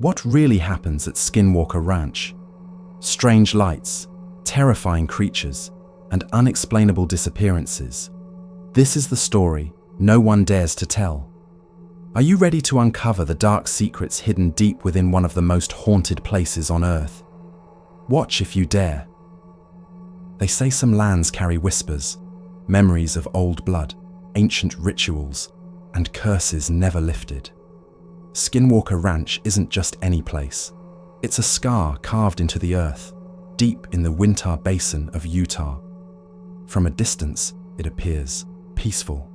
What really happens at Skinwalker Ranch? Strange lights, terrifying creatures, and unexplainable disappearances. This is the story no one dares to tell. Are you ready to uncover the dark secrets hidden deep within one of the most haunted places on Earth? Watch if you dare. They say some lands carry whispers, memories of old blood, ancient rituals, and curses never lifted. Skinwalker Ranch isn't just any place. It's a scar carved into the earth, deep in the Wichita Basin of Utah. From a distance, it appears peaceful.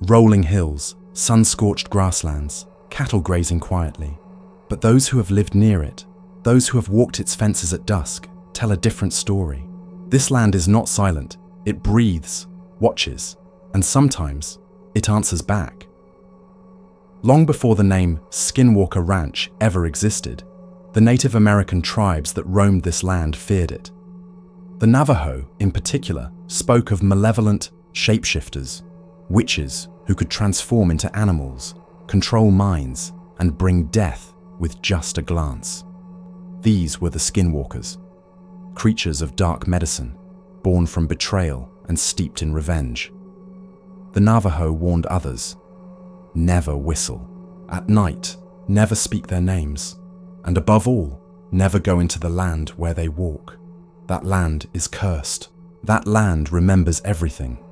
Rolling hills, sun-scorched grasslands, cattle grazing quietly. But those who have lived near it, those who have walked its fences at dusk, tell a different story. This land is not silent. It breathes, watches, and sometimes it answers back. Long before the name Skinwalker Ranch ever existed, the Native American tribes that roamed this land feared it. The Navajo, in particular, spoke of malevolent shapeshifters, witches who could transform into animals, control minds, and bring death with just a glance. These were the Skinwalkers, creatures of dark medicine, born from betrayal and steeped in revenge. The Navajo warned others, never whistle. At night, never speak their names. And above all, never go into the land where they walk. That land is cursed. That land remembers everything.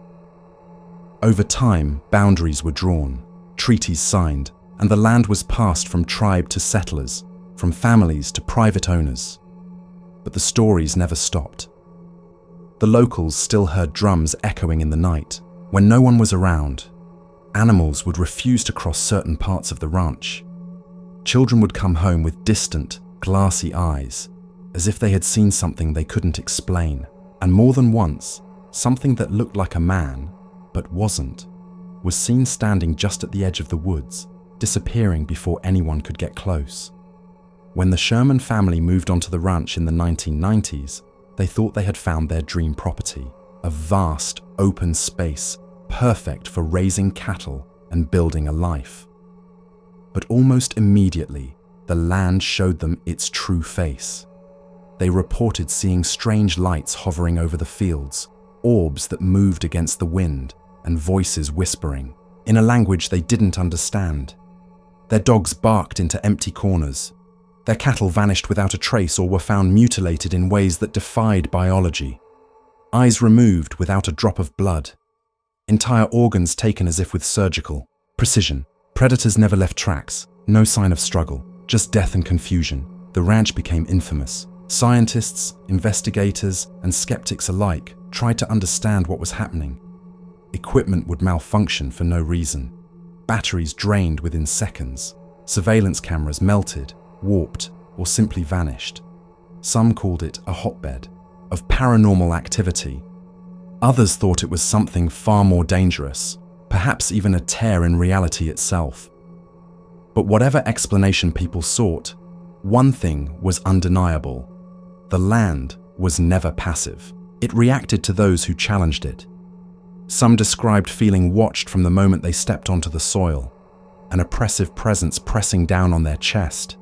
Over time, boundaries were drawn, treaties signed, and the land was passed from tribe to settlers, from families to private owners. But the stories never stopped. The locals still heard drums echoing in the night. When no one was around, animals would refuse to cross certain parts of the ranch. Children would come home with distant, glassy eyes, as if they had seen something they couldn't explain. And more than once, something that looked like a man, but wasn't, was seen standing just at the edge of the woods, disappearing before anyone could get close. When the Sherman family moved onto the ranch in the 1990s, they thought they had found their dream property, a vast, open space, perfect for raising cattle and building a life. But almost immediately, the land showed them its true face. They reported seeing strange lights hovering over the fields, orbs that moved against the wind, and voices whispering, in a language they didn't understand. Their dogs barked into empty corners. Their cattle vanished without a trace or were found mutilated in ways that defied biology. Eyes removed without a drop of blood. Entire organs taken as if with surgical precision. Predators never left tracks, no sign of struggle, just death and confusion. The ranch became infamous. Scientists, investigators, and skeptics alike tried to understand what was happening. Equipment would malfunction for no reason. Batteries drained within seconds. Surveillance cameras melted, warped, or simply vanished. Some called it a hotbed of paranormal activity. Others thought it was something far more dangerous, perhaps even a tear in reality itself. But whatever explanation people sought, one thing was undeniable. The land was never passive. It reacted to those who challenged it. Some described feeling watched from the moment they stepped onto the soil, an oppressive presence pressing down on their chest.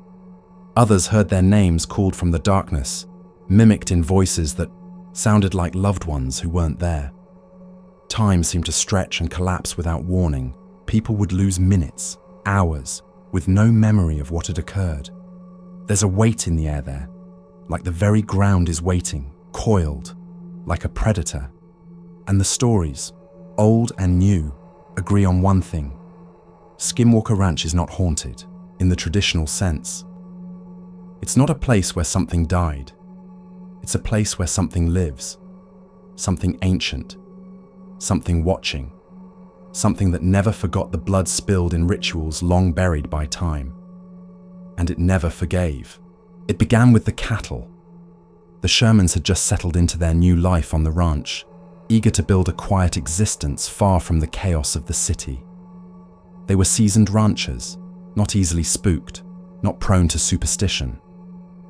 Others heard their names called from the darkness, mimicked in voices that sounded like loved ones who weren't there. Time seemed to stretch and collapse without warning. People would lose minutes, hours, with no memory of what had occurred. There's a weight in the air there, like the very ground is waiting, coiled, like a predator. And the stories, old and new, agree on one thing. Skinwalker Ranch is not haunted, in the traditional sense. It's not a place where something died. It's a place where something lives, something ancient, something watching, something that never forgot the blood spilled in rituals long buried by time. And it never forgave. It began with the cattle. The Shermans had just settled into their new life on the ranch, eager to build a quiet existence far from the chaos of the city. They were seasoned ranchers, not easily spooked, not prone to superstition.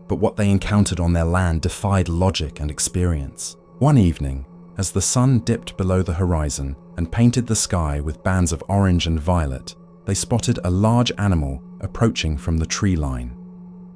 But what they encountered on their land defied logic and experience. One evening, as the sun dipped below the horizon and painted the sky with bands of orange and violet, they spotted a large animal approaching from the tree line.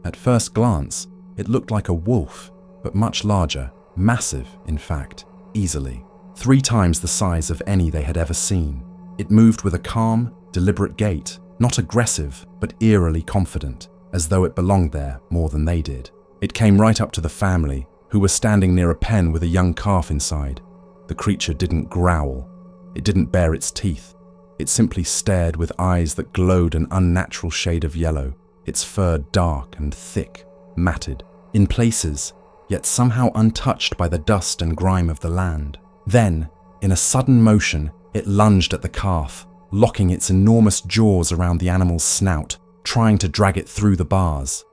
At first glance, it looked like a wolf, but much larger, massive, in fact, easily 3 times the size of any they had ever seen. It moved with a calm, deliberate gait, not aggressive, but eerily confident, as though it belonged there more than they did. It came right up to the family, who were standing near a pen with a young calf inside. The creature didn't growl. It didn't bare its teeth. It simply stared with eyes that glowed an unnatural shade of yellow, its fur dark and thick, matted, in places, yet somehow untouched by the dust and grime of the land. Then, in a sudden motion, it lunged at the calf, locking its enormous jaws around the animal's snout, trying to drag it through the bars.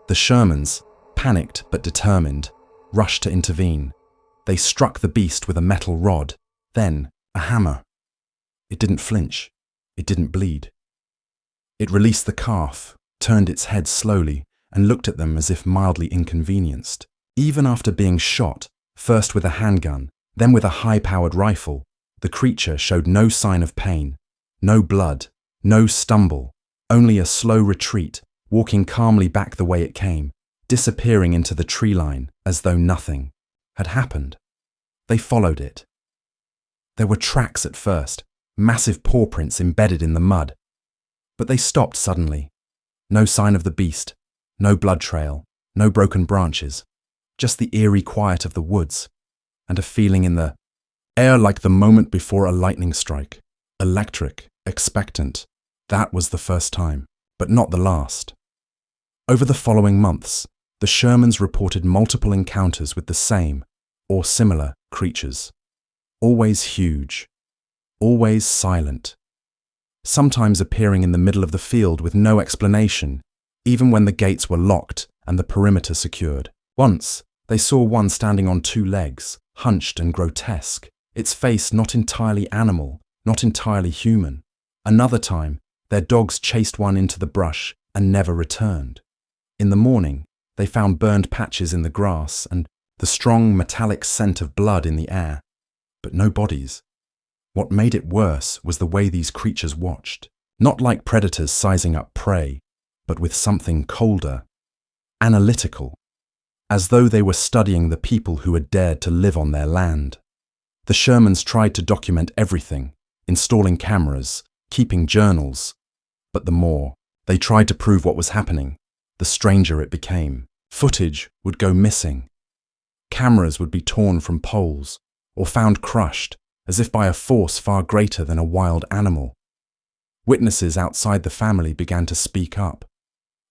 The Shermans, panicked but determined, rushed to intervene. They struck the beast with a metal rod, then a hammer. It didn't flinch. It didn't bleed. It released the calf, turned its head slowly, and looked at them as if mildly inconvenienced. Even after being shot, first with a handgun, then with a high-powered rifle, the creature showed no sign of pain, no blood, no stumble, only a slow retreat, walking calmly back the way it came, disappearing into the tree line as though nothing had happened. They followed it. There were tracks at first, massive paw prints embedded in the mud. But they stopped suddenly. No sign of the beast, no blood trail, no broken branches, just the eerie quiet of the woods, and a feeling in the air like the moment before a lightning strike. Electric, expectant. That was the first time, but not the last. Over the following months, the Shermans reported multiple encounters with the same, or similar, creatures. Always huge, always silent, sometimes appearing in the middle of the field with no explanation, even when the gates were locked and the perimeter secured. Once, they saw one standing on 2 legs, hunched and grotesque, its face not entirely animal, not entirely human. Another time, their dogs chased one into the brush and never returned. In the morning, they found burned patches in the grass and the strong metallic scent of blood in the air, but no bodies. What made it worse was the way these creatures watched, not like predators sizing up prey, but with something colder, analytical, as though they were studying the people who had dared to live on their land. The Shermans tried to document everything, installing cameras, keeping journals, but the more they tried to prove what was happening, the stranger it became. Footage would go missing. Cameras would be torn from poles, or found crushed, as if by a force far greater than a wild animal. Witnesses outside the family began to speak up.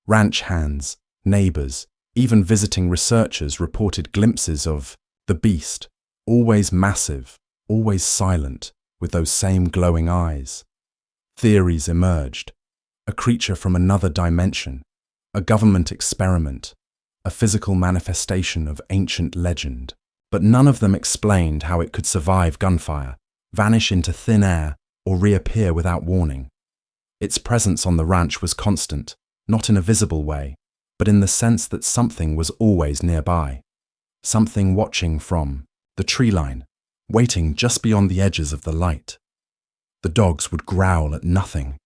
Ranch hands, neighbors, even visiting researchers reported glimpses of the beast, always massive, always silent, with those same glowing eyes. Theories emerged. A creature from another dimension, a government experiment, a physical manifestation of ancient legend. But none of them explained how it could survive gunfire, vanish into thin air, or reappear without warning. Its presence on the ranch was constant, not in a visible way, but in the sense that something was always nearby. Something watching from the tree line, waiting just beyond the edges of the light. The dogs would growl at nothing.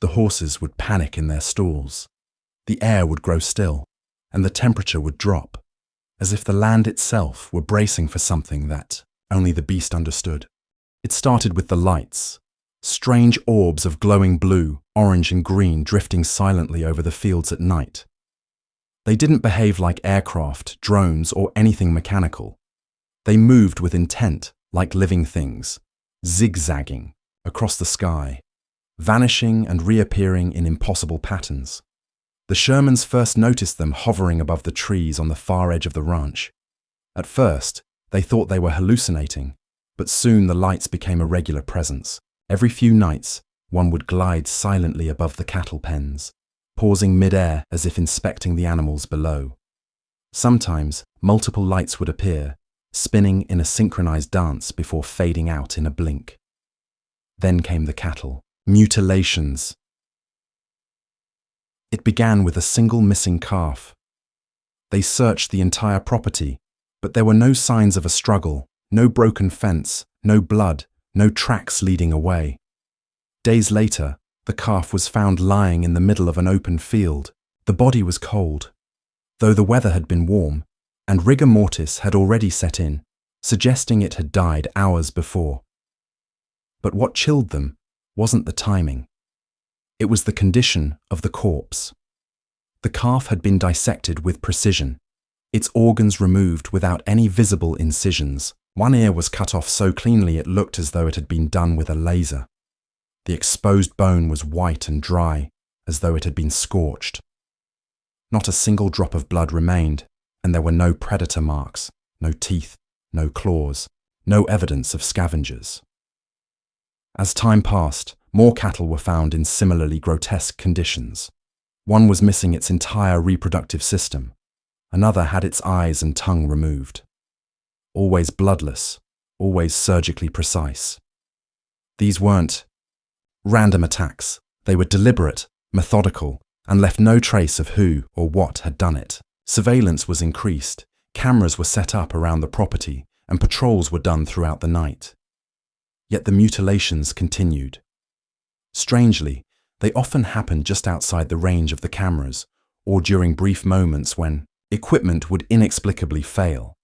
The horses would panic in their stalls. The air would grow still, and the temperature would drop, as if the land itself were bracing for something that only the beast understood. It started with the lights, strange orbs of glowing blue, orange and green drifting silently over the fields at night. They didn't behave like aircraft, drones, or anything mechanical. They moved with intent, like living things, zigzagging across the sky, vanishing and reappearing in impossible patterns. The Shermans first noticed them hovering above the trees on the far edge of the ranch. At first, they thought they were hallucinating, but soon the lights became a regular presence. Every few nights, one would glide silently above the cattle pens, pausing mid-air as if inspecting the animals below. Sometimes, multiple lights would appear, spinning in a synchronized dance before fading out in a blink. Then came the cattle. Mutilations. It began with a single missing calf. They searched the entire property, but there were no signs of a struggle, no broken fence, no blood, no tracks leading away. Days later, the calf was found lying in the middle of an open field, The body was cold, though the weather had been warm, and rigor mortis had already set in, suggesting it had died hours before. But what chilled them wasn't the timing. It was the condition of the corpse. The calf had been dissected with precision, its organs removed without any visible incisions. One ear was cut off so cleanly it looked as though it had been done with a laser. The exposed bone was white and dry, as though it had been scorched. Not a single drop of blood remained, and there were no predator marks, no teeth, no claws, no evidence of scavengers. As time passed, more cattle were found in similarly grotesque conditions. One was missing its entire reproductive system. Another had its eyes and tongue removed. Always bloodless, always surgically precise. These weren't random attacks. They were deliberate, methodical, and left no trace of who or what had done it. Surveillance was increased, cameras were set up around the property, and patrols were done throughout the night. Yet the mutilations continued. Strangely, they often happened just outside the range of the cameras, or during brief moments when equipment would inexplicably fail.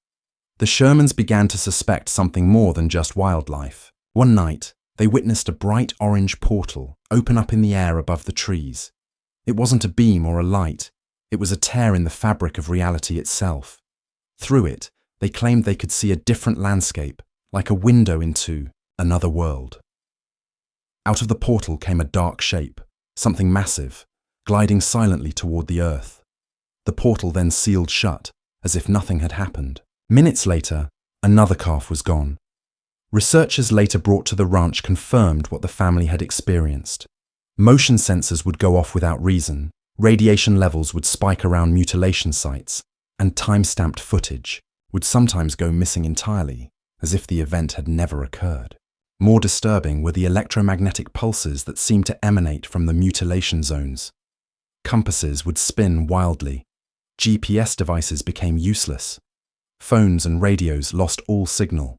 The Shermans began to suspect something more than just wildlife. One night, they witnessed a bright orange portal open up in the air above the trees. It wasn't a beam or a light, it was a tear in the fabric of reality itself. Through it, they claimed they could see a different landscape, like a window into another world. Out of the portal came a dark shape, something massive, gliding silently toward the earth. The portal then sealed shut, as if nothing had happened. Minutes later, another calf was gone. Researchers later brought to the ranch confirmed what the family had experienced. Motion sensors would go off without reason, radiation levels would spike around mutilation sites, and time-stamped footage would sometimes go missing entirely, as if the event had never occurred. More disturbing were the electromagnetic pulses that seemed to emanate from the mutilation zones. Compasses would spin wildly. GPS devices became useless. Phones and radios lost all signal.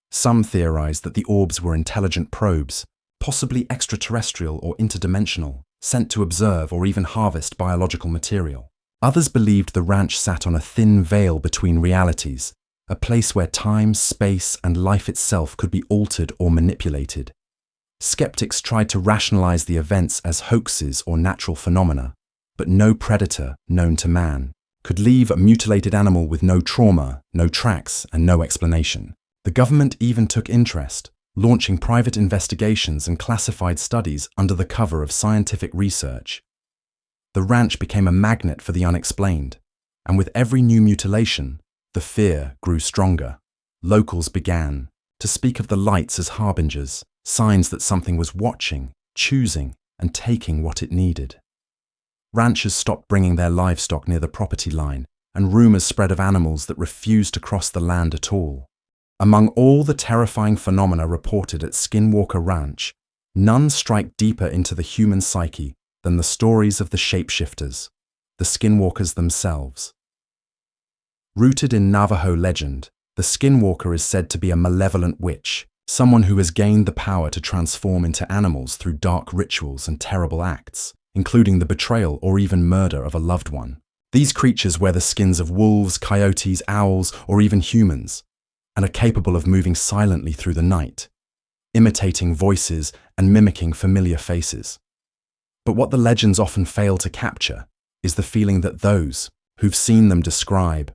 Some theorized that the orbs were intelligent probes, possibly extraterrestrial or interdimensional, sent to observe or even harvest biological material. Others believed the ranch sat on a thin veil between realities, a place where time, space, and life itself could be altered or manipulated. Skeptics tried to rationalize the events as hoaxes or natural phenomena, but no predator known to man could leave a mutilated animal with no trauma, no tracks, and no explanation. The government even took interest, launching private investigations and classified studies under the cover of scientific research. The ranch became a magnet for the unexplained, and with every new mutilation, the fear grew stronger. Locals began to speak of the lights as harbingers, signs that something was watching, choosing, and taking what it needed. Ranchers stopped bringing their livestock near the property line, and rumors spread of animals that refused to cross the land at all. Among all the terrifying phenomena reported at Skinwalker Ranch, none strike deeper into the human psyche than the stories of the shapeshifters, the skinwalkers themselves. Rooted in Navajo legend, the skinwalker is said to be a malevolent witch, someone who has gained the power to transform into animals through dark rituals and terrible acts, including the betrayal or even murder of a loved one. These creatures wear the skins of wolves, coyotes, owls, or even humans, and are capable of moving silently through the night, imitating voices and mimicking familiar faces. But what the legends often fail to capture is the feeling that those who've seen them describe,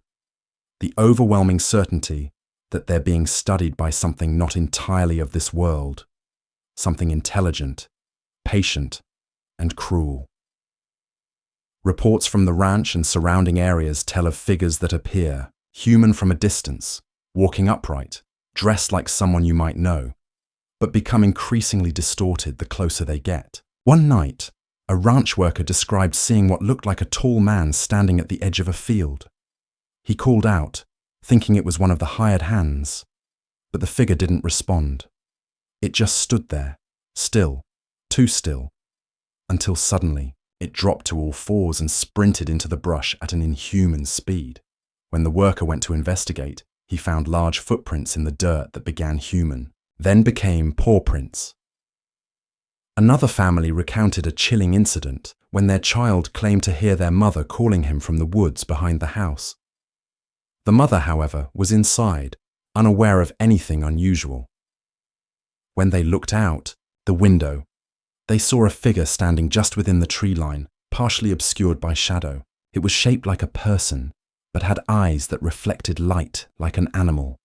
the overwhelming certainty that they're being studied by something not entirely of this world, something intelligent, patient, and cruel. Reports from the ranch and surrounding areas tell of figures that appear human from a distance, walking upright, dressed like someone you might know, but become increasingly distorted the closer they get. One night, a ranch worker described seeing what looked like a tall man standing at the edge of a field. He called out, thinking it was one of the hired hands, but the figure didn't respond. It just stood there, still, too still, until suddenly it dropped to all fours and sprinted into the brush at an inhuman speed. When the worker went to investigate, he found large footprints in the dirt that began human, then became paw prints. Another family recounted a chilling incident when their child claimed to hear their mother calling him from the woods behind the house. The mother, however, was inside, unaware of anything unusual. When they looked out the window, they saw a figure standing just within the tree line, partially obscured by shadow. It was shaped like a person, but had eyes that reflected light like an animal.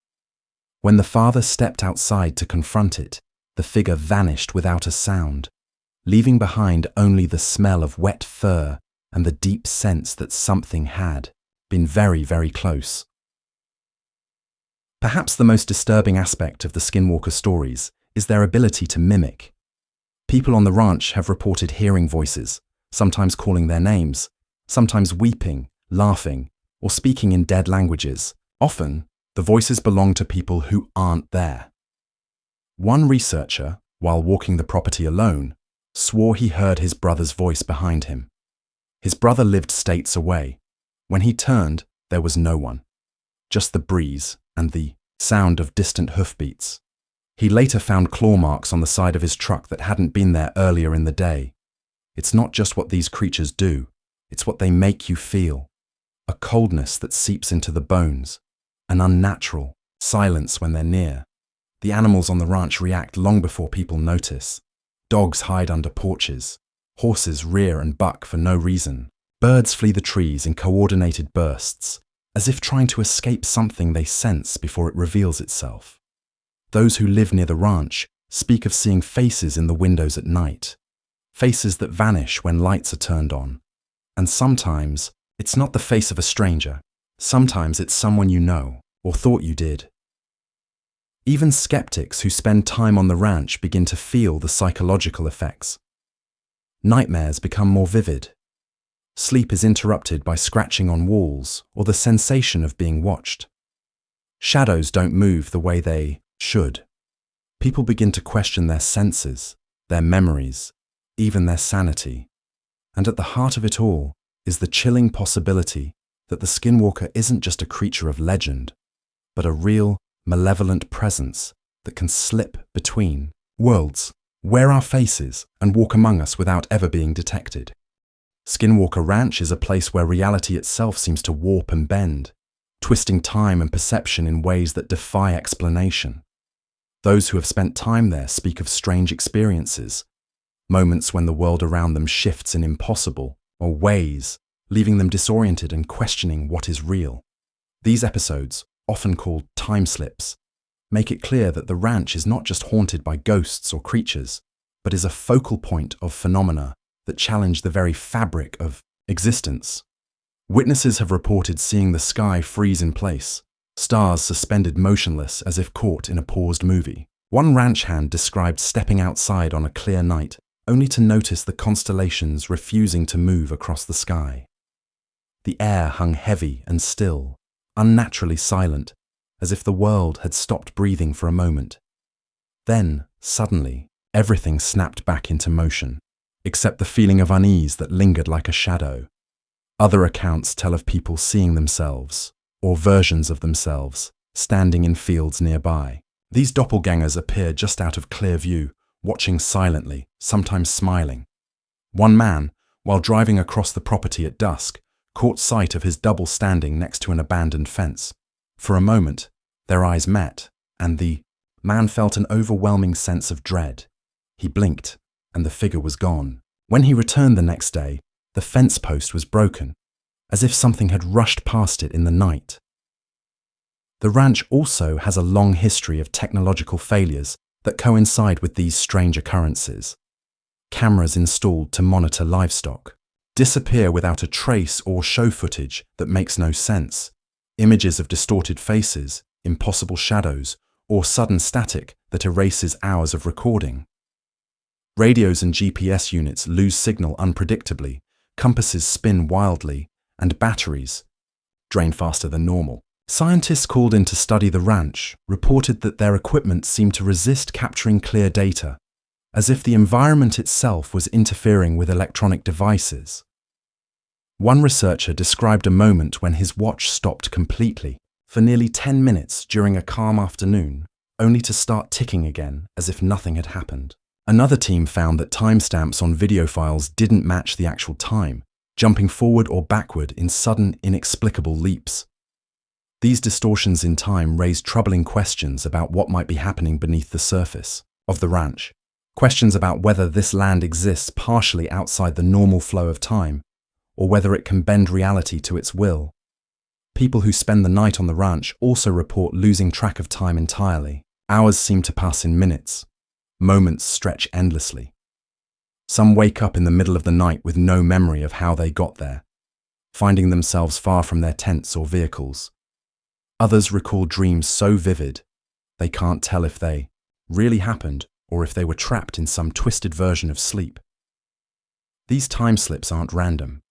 When the father stepped outside to confront it, the figure vanished without a sound, leaving behind only the smell of wet fur and the deep sense that something had been very, very close. Perhaps the most disturbing aspect of the Skinwalker stories is their ability to mimic. People on the ranch have reported hearing voices, sometimes calling their names, sometimes weeping, laughing, or speaking in dead languages. Often, the voices belong to people who aren't there. One researcher, while walking the property alone, swore he heard his brother's voice behind him. His brother lived states away. When he turned, there was no one, just the breeze and the sound of distant hoofbeats. He later found claw marks on the side of his truck that hadn't been there earlier in the day. It's not just what these creatures do, it's what they make you feel. A coldness that seeps into the bones, an unnatural silence when they're near. The animals on the ranch react long before people notice. Dogs hide under porches. Horses rear and buck for no reason. Birds flee the trees in coordinated bursts, as if trying to escape something they sense before it reveals itself. Those who live near the ranch speak of seeing faces in the windows at night, faces that vanish when lights are turned on. And sometimes, it's not the face of a stranger. Sometimes it's someone you know, or thought you did. Even skeptics who spend time on the ranch begin to feel the psychological effects. Nightmares become more vivid. Sleep is interrupted by scratching on walls or the sensation of being watched. Shadows don't move the way they should. People begin to question their senses, their memories, even their sanity. And at the heart of it all is the chilling possibility that the Skinwalker isn't just a creature of legend, but a real, malevolent presence that can slip between worlds, wear our faces, and walk among us without ever being detected. Skinwalker Ranch is a place where reality itself seems to warp and bend, twisting time and perception in ways that defy explanation. Those who have spent time there speak of strange experiences, moments when the world around them shifts in impossible or ways, leaving them disoriented and questioning what is real. These episodes, often called time slips, make it clear that the ranch is not just haunted by ghosts or creatures, but is a focal point of phenomena that challenge the very fabric of existence. Witnesses have reported seeing the sky freeze in place, stars suspended motionless as if caught in a paused movie. One ranch hand described stepping outside on a clear night, only to notice the constellations refusing to move across the sky. The air hung heavy and still, unnaturally silent, as if the world had stopped breathing for a moment. Then, suddenly, everything snapped back into motion, except the feeling of unease that lingered like a shadow. Other accounts tell of people seeing themselves, or versions of themselves, standing in fields nearby. These doppelgangers appear just out of clear view, watching silently, sometimes smiling. One man, while driving across the property at dusk, caught sight of his double standing next to an abandoned fence. For a moment, their eyes met, and the man felt an overwhelming sense of dread. He blinked, and the figure was gone. When he returned the next day, the fence post was broken, as if something had rushed past it in the night. The ranch also has a long history of technological failures that coincide with these strange occurrences. Cameras installed to monitor livestock disappear without a trace or show footage that makes no sense. Images of distorted faces, impossible shadows, or sudden static that erases hours of recording. Radios and GPS units lose signal unpredictably, compasses spin wildly, and batteries drain faster than normal. Scientists called in to study the ranch reported that their equipment seemed to resist capturing clear data, as if the environment itself was interfering with electronic devices. One researcher described a moment when his watch stopped completely for nearly 10 minutes during a calm afternoon, only to start ticking again as if nothing had happened. Another team found that timestamps on video files didn't match the actual time, jumping forward or backward in sudden, inexplicable leaps. These distortions in time raised troubling questions about what might be happening beneath the surface of the ranch. Questions about whether this land exists partially outside the normal flow of time, or whether it can bend reality to its will. People who spend the night on the ranch also report losing track of time entirely. Hours seem to pass in minutes. Moments stretch endlessly. Some wake up in the middle of the night with no memory of how they got there, finding themselves far from their tents or vehicles. Others recall dreams so vivid, they can't tell if they really happened or if they were trapped in some twisted version of sleep. These time slips aren't random.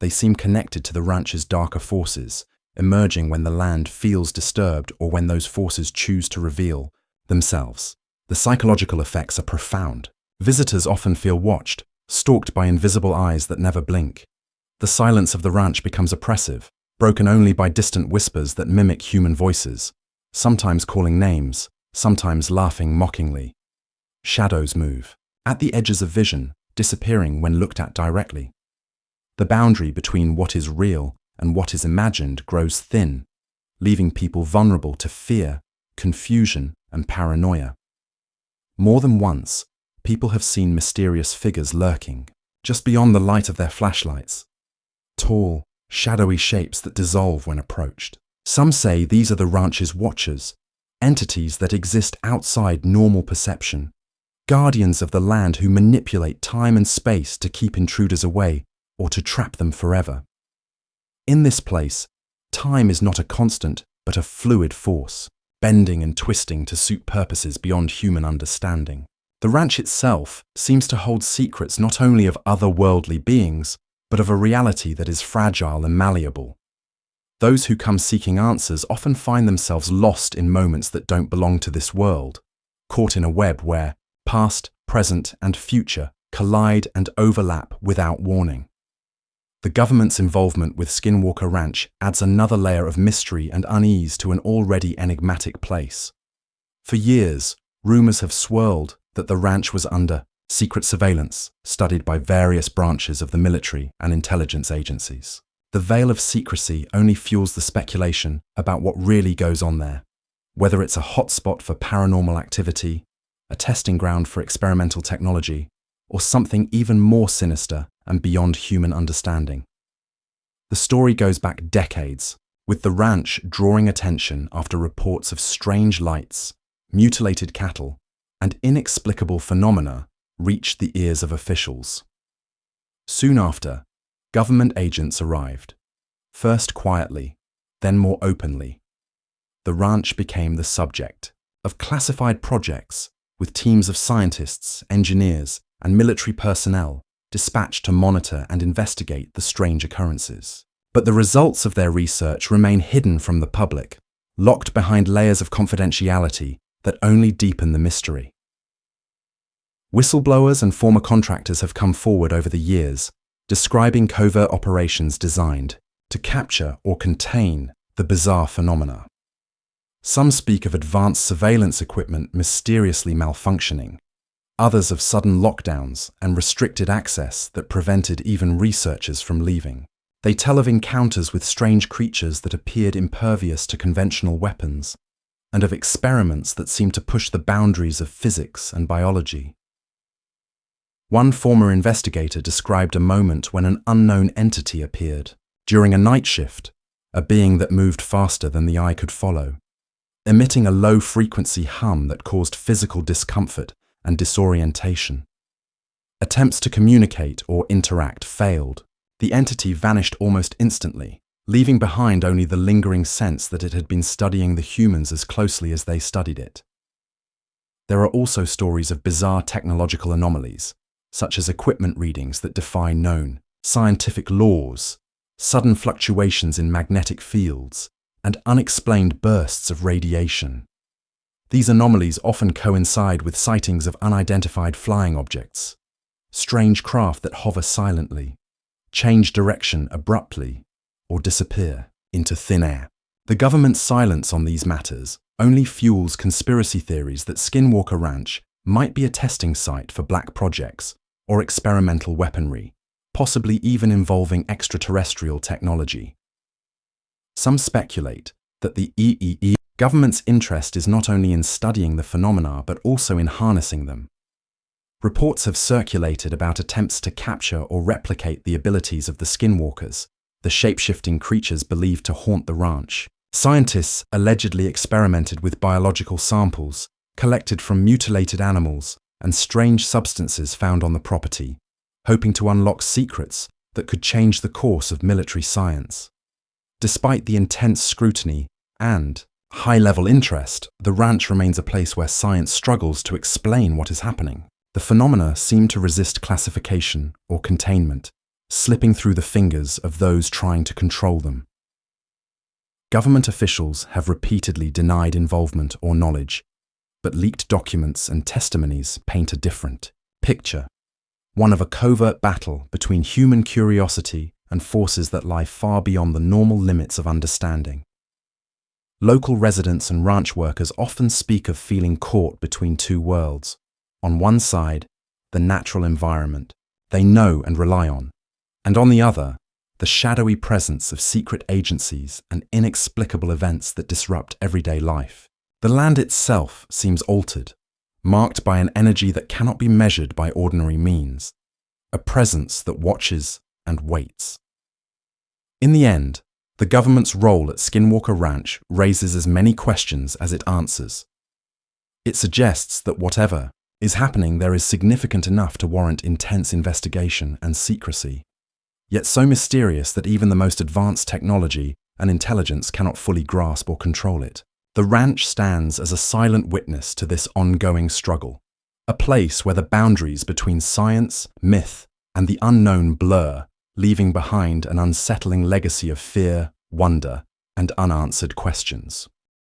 They seem connected to the ranch's darker forces, emerging when the land feels disturbed or when those forces choose to reveal themselves. The psychological effects are profound. Visitors often feel watched, stalked by invisible eyes that never blink. The silence of the ranch becomes oppressive, broken only by distant whispers that mimic human voices, sometimes calling names, sometimes laughing mockingly. Shadows move, at the edges of vision, disappearing when looked at directly. The boundary between what is real and what is imagined grows thin, leaving people vulnerable to fear, confusion, and paranoia. More than once, people have seen mysterious figures lurking, just beyond the light of their flashlights. Tall, shadowy shapes that dissolve when approached. Some say these are the ranch's watchers, entities that exist outside normal perception, guardians of the land who manipulate time and space to keep intruders away or to trap them forever. In this place, time is not a constant but a fluid force, bending and twisting to suit purposes beyond human understanding. The ranch itself seems to hold secrets not only of otherworldly beings, but of a reality that is fragile and malleable. Those who come seeking answers often find themselves lost in moments that don't belong to this world, caught in a web where past, present, and future collide and overlap without warning. The government's involvement with Skinwalker Ranch adds another layer of mystery and unease to an already enigmatic place. For years, rumors have swirled that the ranch was under secret surveillance, studied by various branches of the military and intelligence agencies. The veil of secrecy only fuels the speculation about what really goes on there, whether it's a hotspot for paranormal activity, a testing ground for experimental technology, or something even more sinister and beyond human understanding. The story goes back decades, with the ranch drawing attention after reports of strange lights, mutilated cattle, and inexplicable phenomena reached the ears of officials. Soon after, government agents arrived, first quietly, then more openly. The ranch became the subject of classified projects with teams of scientists, engineers, and military personnel dispatched to monitor and investigate the strange occurrences. But the results of their research remain hidden from the public, locked behind layers of confidentiality that only deepen the mystery. Whistleblowers and former contractors have come forward over the years, describing covert operations designed to capture or contain the bizarre phenomena. Some speak of advanced surveillance equipment mysteriously malfunctioning, others of sudden lockdowns and restricted access that prevented even researchers from leaving. They tell of encounters with strange creatures that appeared impervious to conventional weapons, and of experiments that seemed to push the boundaries of physics and biology. One former investigator described a moment when an unknown entity appeared during a night shift, a being that moved faster than the eye could follow, emitting a low-frequency hum that caused physical discomfort and disorientation. Attempts to communicate or interact failed. The entity vanished almost instantly, leaving behind only the lingering sense that it had been studying the humans as closely as they studied it. There are also stories of bizarre technological anomalies, such as equipment readings that defy known scientific laws, sudden fluctuations in magnetic fields, and unexplained bursts of radiation. These anomalies often coincide with sightings of unidentified flying objects, strange craft that hover silently, change direction abruptly, or disappear into thin air. The government's silence on these matters only fuels conspiracy theories that Skinwalker Ranch might be a testing site for black projects or experimental weaponry, possibly even involving extraterrestrial technology. Some speculate that the government's interest is not only in studying the phenomena but also in harnessing them. Reports have circulated about attempts to capture or replicate the abilities of the skinwalkers, the shape-shifting creatures believed to haunt the ranch. Scientists allegedly experimented with biological samples collected from mutilated animals and strange substances found on the property, hoping to unlock secrets that could change the course of military science. Despite the intense scrutiny and high-level interest, the ranch remains a place where science struggles to explain what is happening. The phenomena seem to resist classification or containment, slipping through the fingers of those trying to control them. Government officials have repeatedly denied involvement or knowledge, but leaked documents and testimonies paint a different picture, one of a covert battle between human curiosity and forces that lie far beyond the normal limits of understanding. Local residents and ranch workers often speak of feeling caught between two worlds. On one side, the natural environment they know and rely on, and on the other, the shadowy presence of secret agencies and inexplicable events that disrupt everyday life. The land itself seems altered, marked by an energy that cannot be measured by ordinary means, a presence that watches and waits. In the end, the government's role at Skinwalker Ranch raises as many questions as it answers. It suggests that whatever is happening there is significant enough to warrant intense investigation and secrecy, yet so mysterious that even the most advanced technology and intelligence cannot fully grasp or control it. The ranch stands as a silent witness to this ongoing struggle, a place where the boundaries between science, myth, and the unknown blur, leaving behind an unsettling legacy of fear, wonder, and unanswered questions.